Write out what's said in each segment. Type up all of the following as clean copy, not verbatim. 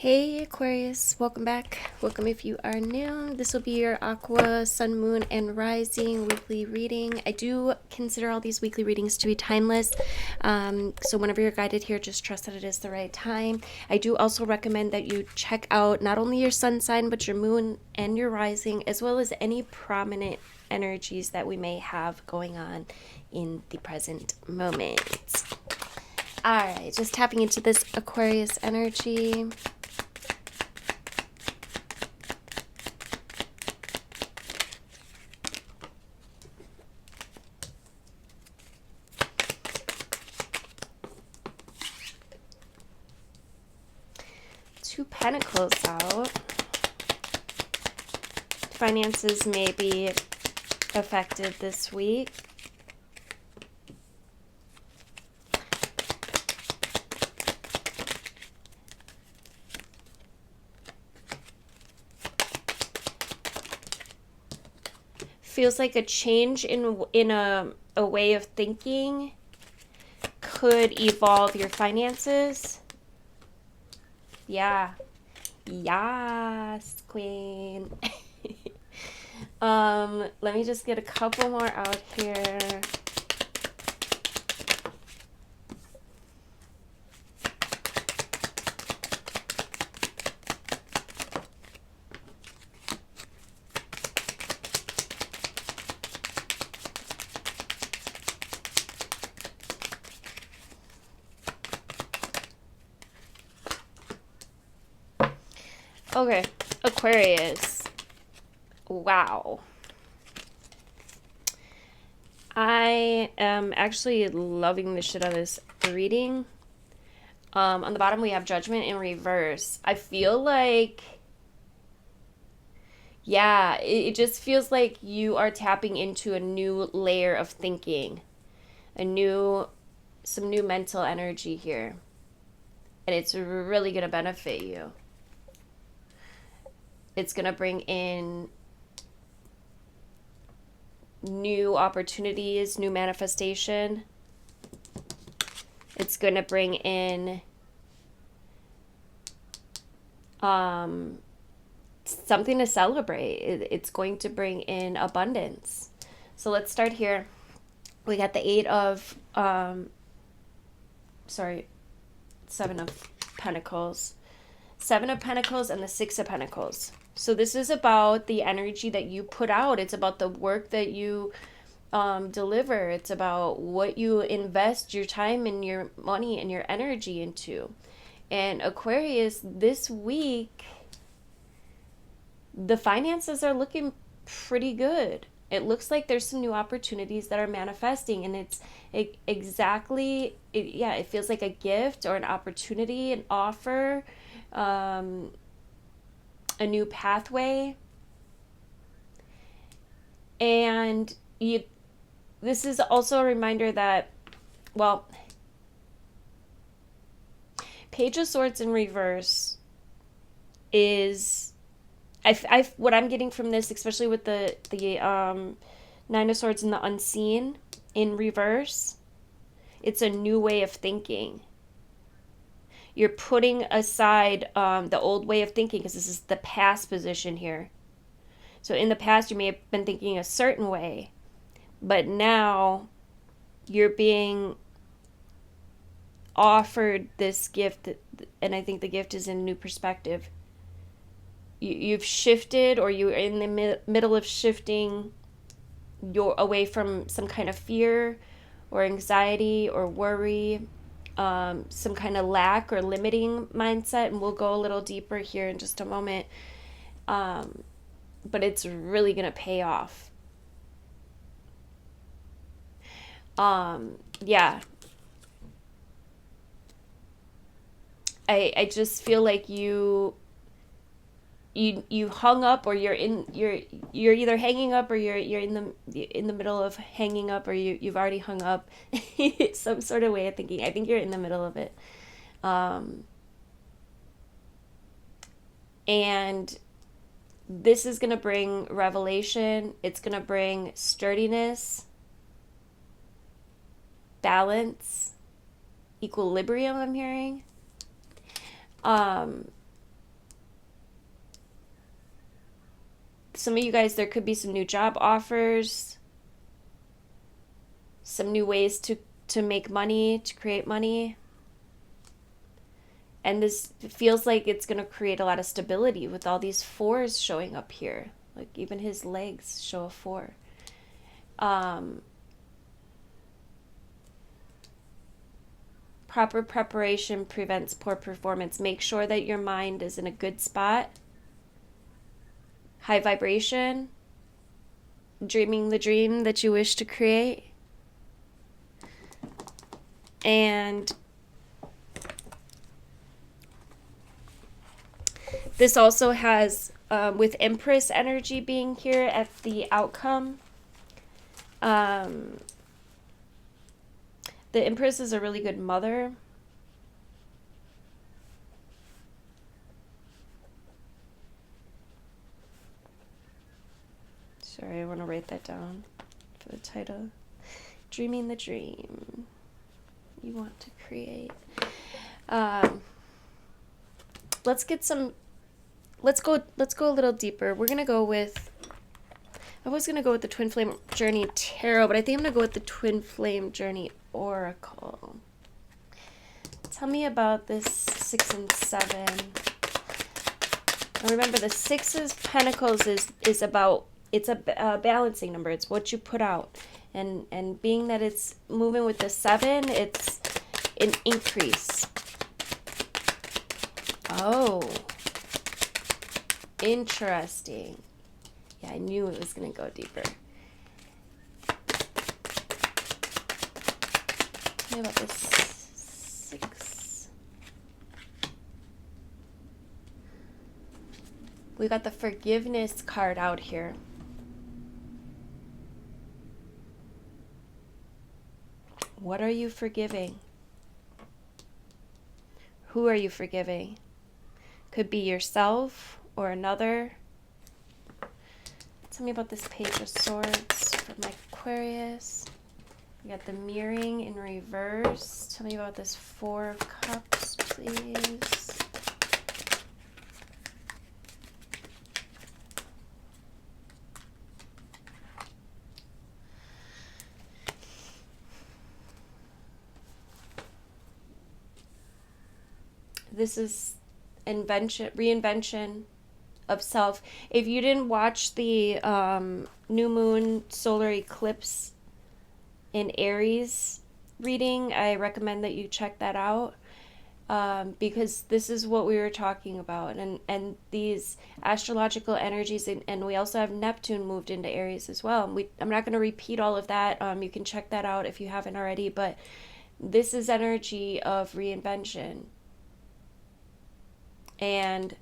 Hey Aquarius, welcome back. Welcome if you are new. This will be your Aqua, Sun, Moon, and Rising weekly reading. I do consider all these weekly readings to be timeless. So whenever you're guided here, just trust that it is the right time. I do also recommend that you check out not only your sun sign, but your moon and your rising, as well as any prominent energies that we may have going on in the present moment. All right, just tapping into this Aquarius energy. Two Pentacles out. Finances may be affected this week. Feels like a change in a way of thinking could evolve your finances. Yeah. Yes, Queen. Let me just get a couple more out here. Okay, Aquarius. Wow. I am actually loving the shit out of this reading. On the bottom we have Judgment in reverse. I feel like, yeah, it just feels like you are tapping into a new layer of thinking. Some new mental energy here. And it's really going to benefit you. It's going to bring in new opportunities, new manifestation. It's going to bring in something to celebrate. It's going to bring in abundance. So let's start here. We got the Seven of Pentacles. Seven of Pentacles and the Six of Pentacles. So this is about the energy that you put out. It's about the work that you deliver. It's about what you invest your time and your money and your energy into. And Aquarius, this week, the finances are looking pretty good. It looks like there's some new opportunities that are manifesting, and it feels like a gift or an opportunity, an offer, a new pathway. And this is also a reminder that, well, Page of Swords in reverse is, what I'm getting from this, especially with the Nine of Swords and the Unseen in reverse, it's a new way of thinking. You're putting aside the old way of thinking, because this is the past position here. So in the past, you may have been thinking a certain way, but now you're being offered this gift, and I think the gift is in a new perspective. You've shifted, or you're in the middle of shifting away from some kind of fear or anxiety or worry, some kind of lack or limiting mindset, and we'll go a little deeper here in just a moment. But it's really going to pay off. Yeah. I just feel like you hung up, or you're either hanging up, or you're in the middle of hanging up, or you've already hung up. Some sort of way of thinking. I think you're in the middle of it. And this is going to bring revelation. It's going to bring sturdiness, balance, equilibrium, I'm hearing. some of you guys, there could be some new job offers, some new ways to make money, to create money. And this feels like it's going to create a lot of stability with all these fours showing up here. Like even his legs show a 4. Proper preparation prevents poor performance. Make sure that your mind is in a good spot. High vibration. Dreaming the dream that you wish to create. And this also has, with Empress energy being here at the outcome, the Empress is a really good mother. Sorry, I want to write that down for the title. Dreaming the dream you want to create. Let's go a little deeper. We're gonna go with, I was gonna go with the Twin Flame Journey Tarot, but I think I'm gonna go with the Twin Flame Journey Oracle. Tell me about this 6 and 7. Now remember, the 6 of Pentacles is about, it's a balancing number. It's what you put out, and being that it's moving with the 7, it's an increase. Oh, interesting. Yeah, I knew it was going to go deeper. Tell me about this 6. We got the forgiveness card out here. What are you forgiving? Who are you forgiving? Could be yourself or another. Tell me about this Page of Swords for my Aquarius. We got the mirroring in reverse. Tell me about this 4 of Cups, please. This is reinvention of self. If you didn't watch the new moon solar eclipse in Aries reading, I recommend that you check that out, because this is what we were talking about, and these astrological energies, and we also have Neptune moved into Aries as well. I'm not going to repeat all of that. You can check that out if you haven't already, but this is energy of reinvention. And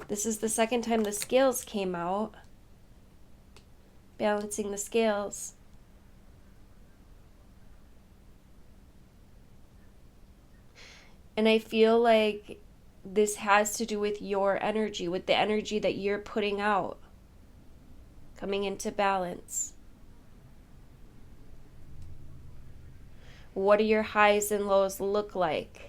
this is the second time the scales came out. Balancing the scales. And I feel like this has to do with your energy, with the energy that you're putting out, coming into balance. What do your highs and lows look like?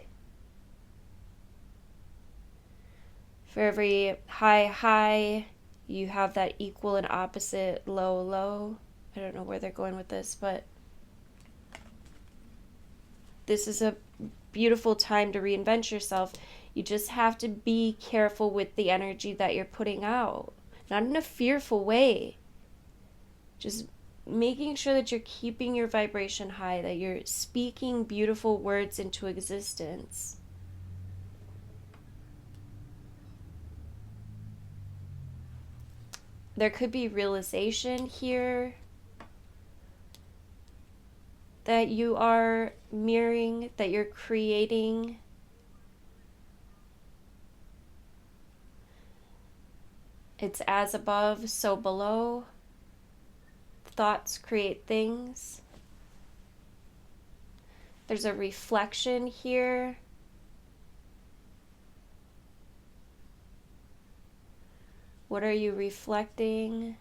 For every high, you have that equal and opposite low. I don't know where they're going with this, but this is a beautiful time to reinvent yourself. You just have to be careful with the energy that you're putting out. Not in a fearful way. Just making sure that you're keeping your vibration high, that you're speaking beautiful words into existence. There could be realization here that you are mirroring, that you're creating. It's as above, so below. Thoughts create things. There's a reflection here. What are you reflecting?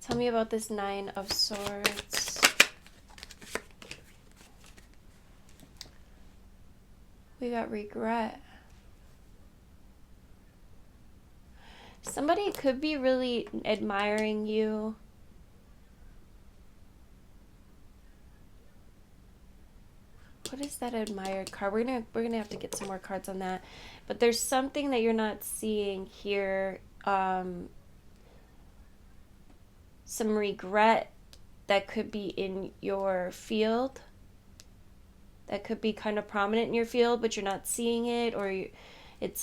Tell me about this 9 of Swords. We got regret. Somebody could be really admiring you. What is that admired card? We're gonna have to get some more cards on that. But there's something that you're not seeing here. Some regret that could be in your field. That could be kind of prominent in your field, but you're not seeing it, or it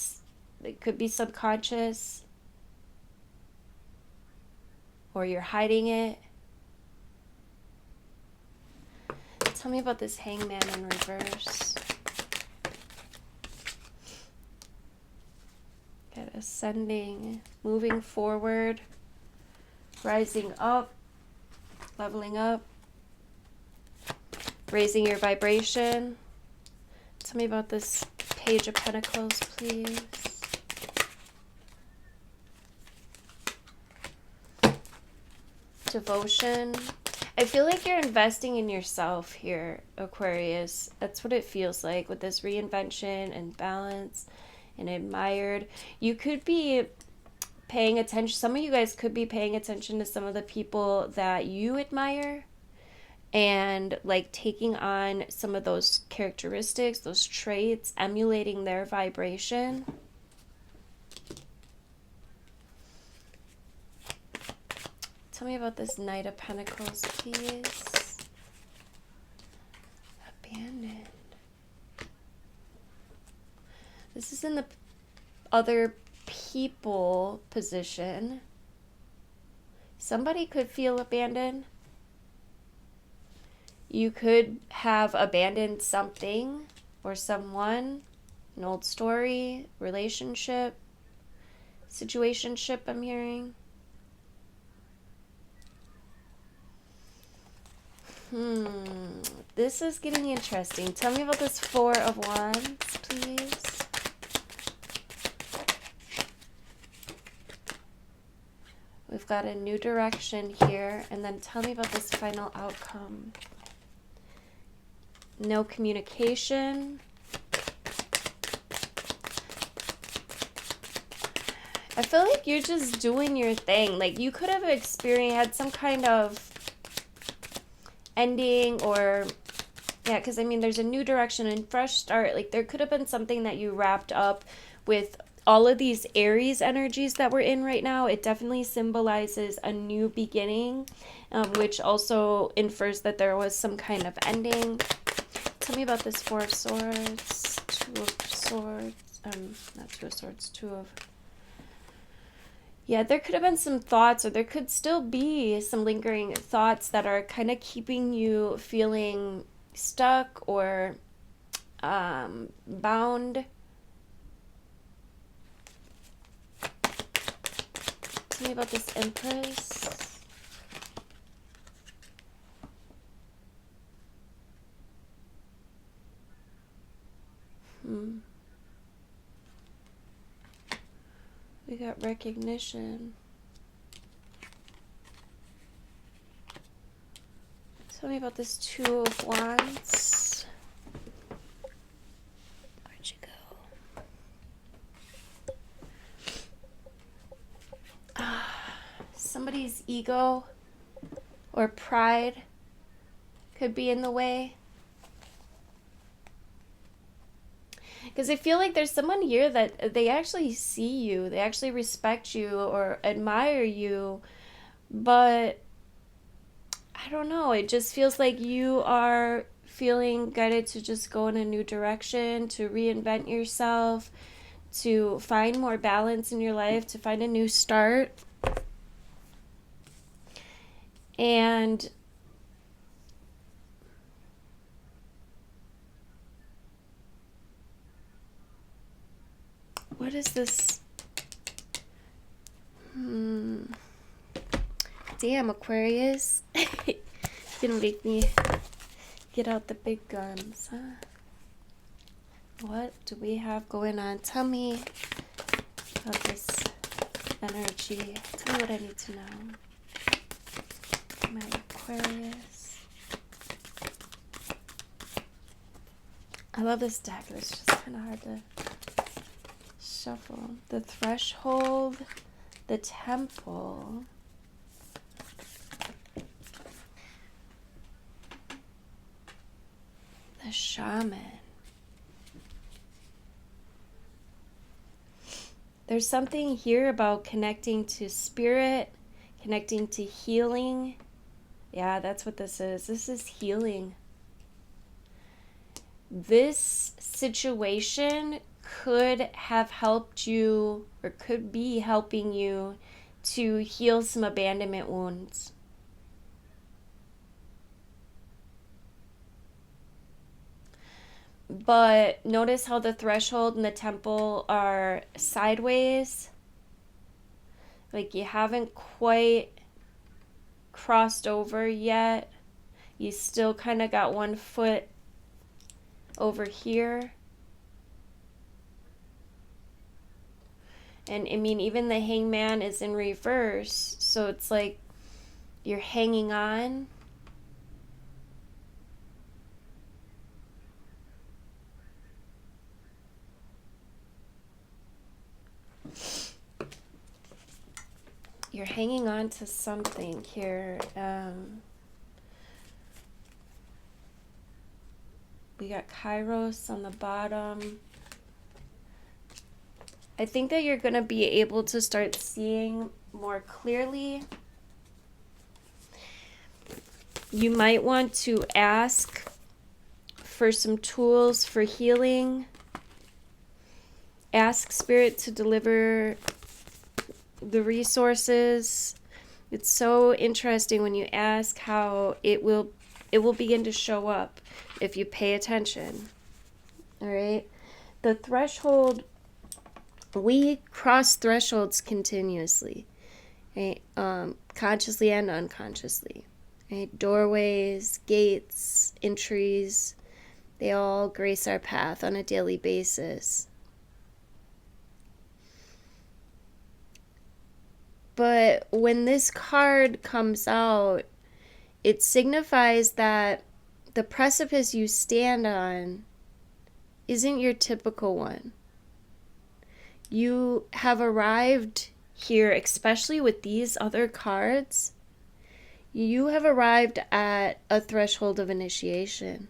could be subconscious, or you're hiding it. Tell me about this Hangman in reverse. Got ascending, moving forward, rising up, leveling up, raising your vibration. Tell me about this Page of Pentacles, please. Devotion. I feel like you're investing in yourself here, Aquarius. That's what it feels like with this reinvention and balance and admired. You could be paying attention. Some of you guys could be paying attention to some of the people that you admire and like taking on some of those characteristics, those traits, emulating their vibration. Tell me about this Knight of Pentacles, please. Abandoned. This is in the other people position. Somebody could feel abandoned. You could have abandoned something or someone, an old story, relationship, situationship, I'm hearing. This is getting interesting. Tell me about this Four of Wands, please. We've got a new direction here, and then tell me about this final outcome. No communication. I feel like you're just doing your thing. Like you could have had some kind of ending, or yeah, because I mean there's a new direction and fresh start. Like there could have been something that you wrapped up with all of these Aries energies that we're in right now. It definitely symbolizes a new beginning, which also infers that there was some kind of ending. Tell me about this Four of Swords, Two of Swords, not Two of Swords, Two of... Yeah, there could have been some thoughts, or there could still be some lingering thoughts that are kind of keeping you feeling stuck or bound. Tell me about this Empress. We got recognition. Tell me about this Two of Wands. Where'd you go? Somebody's ego or pride could be in the way. Because I feel like there's someone here that they actually see you, they actually respect you or admire you, but I don't know, it just feels like you are feeling guided to just go in a new direction, to reinvent yourself, to find more balance in your life, to find a new start. And what is this? Damn, Aquarius. Gonna make me get out the big guns, huh? What do we have going on? Tell me about this energy. Tell me what I need to know. My Aquarius. I love this deck. It's just kind of hard to shuffle. The Threshold, the Temple, the Shaman. There's something here about connecting to spirit, connecting to healing. Yeah, that's what this is. This is healing. This situation could have helped you, or could be helping you, to heal some abandonment wounds. But notice how the threshold and the temple are sideways. Like you haven't quite crossed over yet. You still kind of got one foot over here. And I mean, even the Hangman is in reverse. So it's like you're hanging on. You're hanging on to something here. We got Kairos on the bottom. I think that you're going to be able to start seeing more clearly. You might want to ask for some tools for healing. Ask Spirit to deliver the resources. It's so interesting when you ask how it will begin to show up if you pay attention. All right. The threshold, we cross thresholds continuously, right? Consciously and unconsciously, right? Doorways, gates, entries, they all grace our path on a daily basis. But when this card comes out, it signifies that the precipice you stand on isn't your typical one. You have arrived here, especially with these other cards, you have arrived at a threshold of initiation.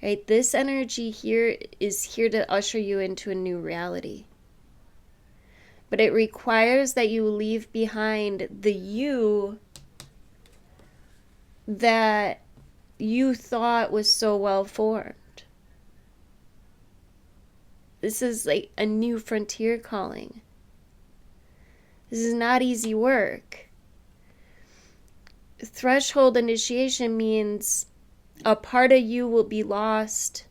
Right? This energy here is here to usher you into a new reality. But it requires that you leave behind the you that you thought was so well formed. This is like a new frontier calling. This is not easy work. Threshold initiation means a part of you will be lost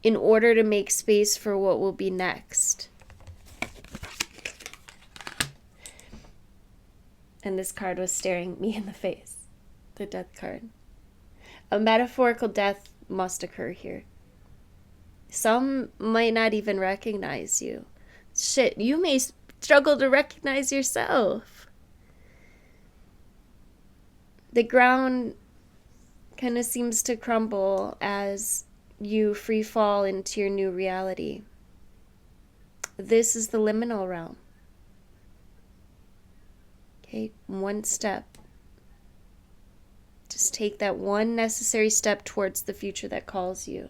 in order to make space for what will be next. And this card was staring me in the face. The death card. A metaphorical death must occur here. Some might not even recognize you. Shit, you may struggle to recognize yourself. The ground kind of seems to crumble as you free fall into your new reality. This is the liminal realm. Okay, one step. Just take that one necessary step towards the future that calls you.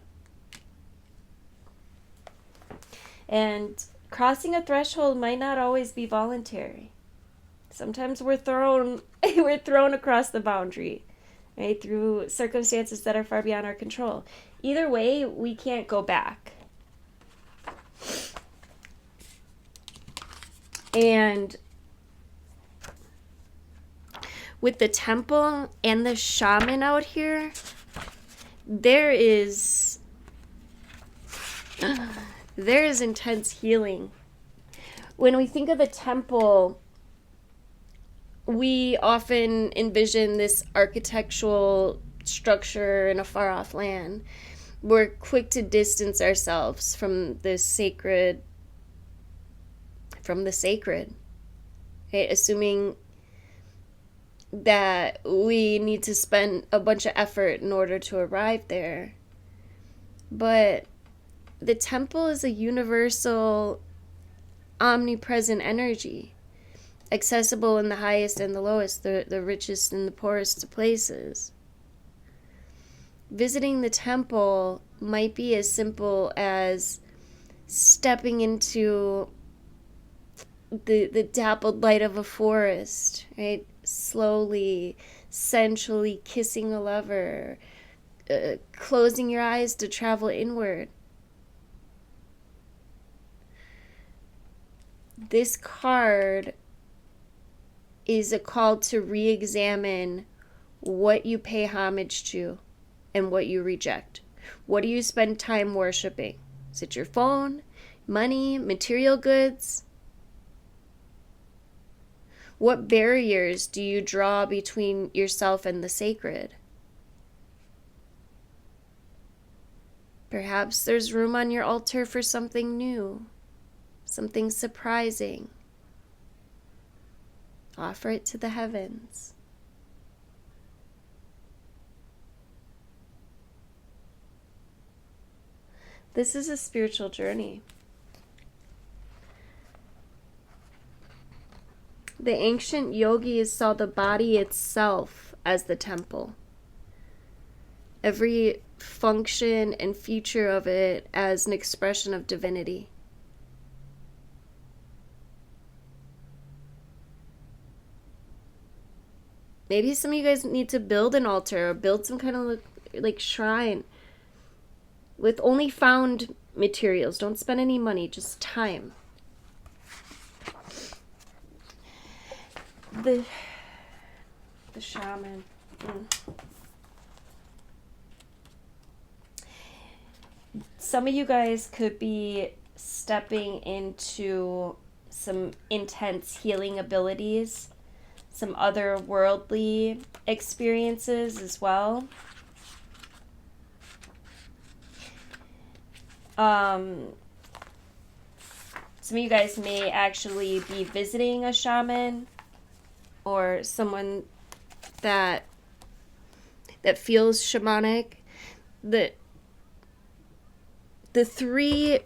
And crossing a threshold might not always be voluntary. Sometimes we're thrown across the boundary, right, through circumstances that are far beyond our control. Either way, we can't go back. And with the temple and the shaman out here, there is intense healing. When we think of the temple, we often envision this architectural structure in a far-off land. We're quick to distance ourselves from the sacred, right? Assuming that we need to spend a bunch of effort in order to arrive there. But the temple is a universal omnipresent energy, accessible in the highest and the lowest, the richest and the poorest of places. Visiting the temple might be as simple as stepping into the dappled light of a forest, right? Slowly, sensually kissing a lover, closing your eyes to travel inward. This card is a call to re-examine what you pay homage to and what you reject. What do you spend time worshiping? Is it your phone, money, material goods? What barriers do you draw between yourself and the sacred? Perhaps there's room on your altar for something new, something surprising. Offer it to the heavens. This is a spiritual journey. The ancient yogis saw the body itself as the temple. Every function and feature of it as an expression of divinity. Maybe some of you guys need to build an altar or build some kind of like shrine with only found materials. Don't spend any money, just time. The shaman. Some of you guys could be stepping into some intense healing abilities, some otherworldly experiences as well. Some of you guys may actually be visiting a shaman or someone that feels shamanic. The three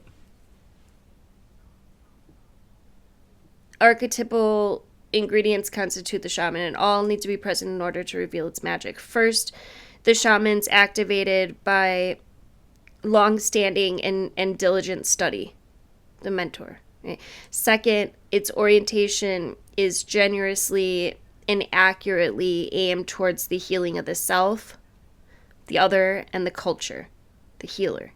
archetypal ingredients constitute the shaman, and all need to be present in order to reveal its magic. First, the shaman's activated by long-standing and diligent study, the mentor. Right? Second, its orientation is generously and accurately aimed towards the healing of the self, the other, and the culture, the healer.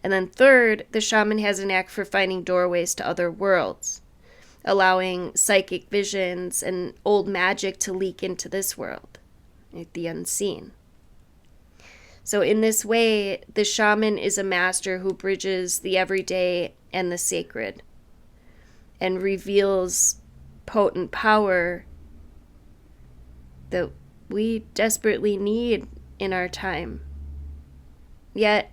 And then third, the shaman has a knack for finding doorways to other worlds, allowing psychic visions and old magic to leak into this world, like the unseen. So in this way, the shaman is a master who bridges the everyday and the sacred and reveals potent power that we desperately need in our time. Yet,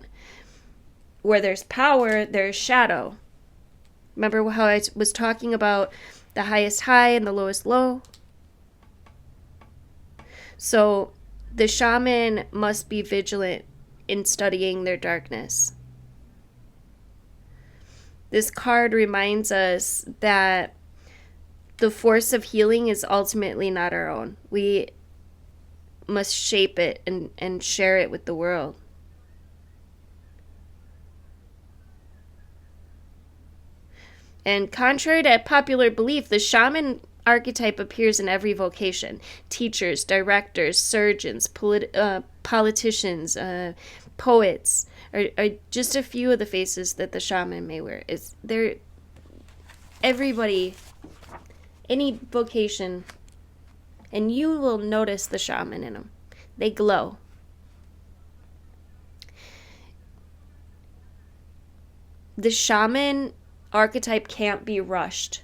where there's power, there's shadow. Remember how I was talking about the highest high and the lowest low? So the shaman must be vigilant in studying their darkness. This card reminds us that the force of healing is ultimately not our own. We must shape it and share it with the world. And contrary to popular belief, the shaman archetype appears in every vocation. Teachers, directors, surgeons, politicians, poets are just a few of the faces that the shaman may wear. Everybody, any vocation, and you will notice the shaman in them. They glow. The shaman archetype can't be rushed,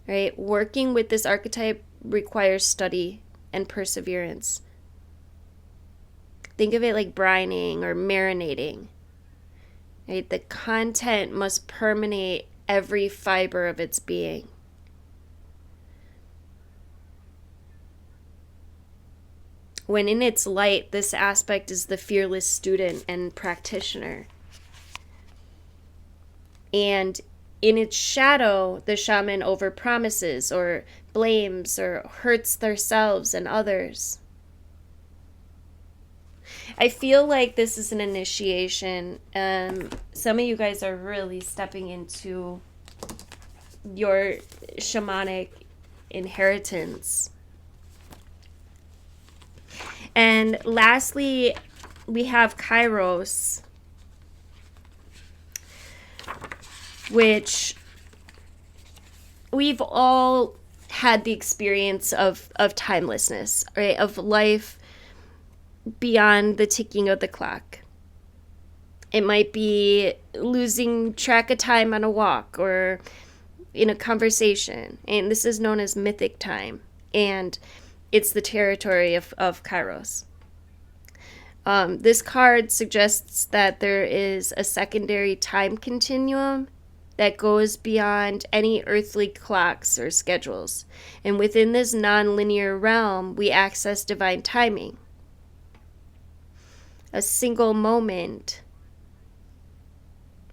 right? Working with this archetype requires study and perseverance. Think of it like brining or marinating, right? The content must permeate every fiber of its being. When in its light, this aspect is the fearless student and practitioner. And in its shadow, the shaman overpromises or blames or hurts themselves and others. I feel like this is an initiation. Some of you guys are really stepping into your shamanic inheritance. And lastly, we have Kairos, which we've all had the experience of timelessness, right? Of life beyond the ticking of the clock. It might be losing track of time on a walk or in a conversation. And this is known as mythic time. And it's the territory of Kairos. This card suggests that there is a secondary time continuum that goes beyond any earthly clocks or schedules. And within this non-linear realm, we access divine timing. A single moment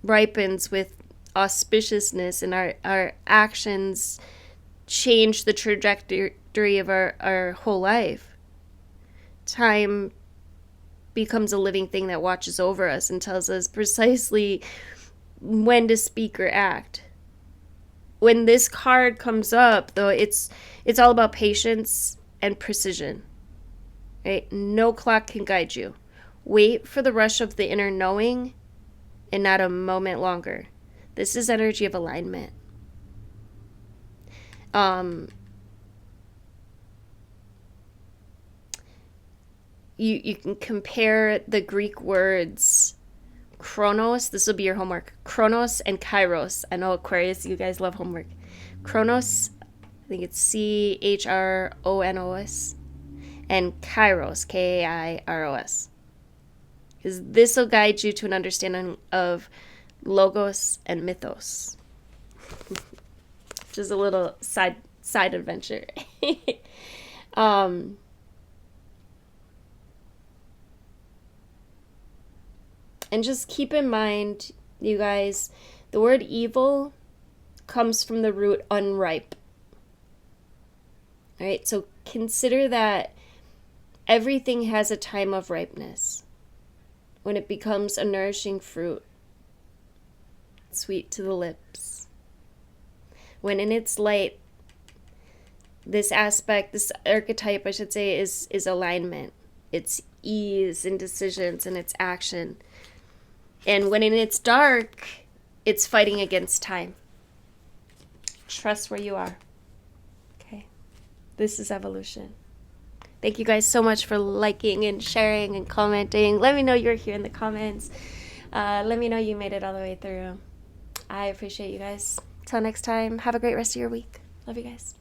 ripens with auspiciousness, and our actions change the trajectory of our whole life. Time becomes a living thing that watches over us and tells us precisely when to speak or act. When this card comes up, though, it's all about patience and precision. Right? No clock can guide you. Wait for the rush of the inner knowing and not a moment longer. This is energy of alignment. You can compare the Greek words Chronos. This will be your homework. Chronos and Kairos. I know Aquarius, you guys love homework. Chronos, I think it's Chronos. And Kairos, Kairos. Because this will guide you to an understanding of logos and mythos. Just a little side adventure. And just keep in mind, you guys, the word evil comes from the root unripe. All right, so consider that everything has a time of ripeness. When it becomes a nourishing fruit, sweet to the lips. When in its light, this aspect, this archetype, I should say, is alignment. It's ease in decisions and its action. And when in its dark, it's fighting against time. Trust where you are. Okay? This is evolution. Thank you guys so much for liking and sharing and commenting. Let me know you're here in the comments. Let me know you made it all the way through. I appreciate you guys. Till next time, have a great rest of your week. Love you guys.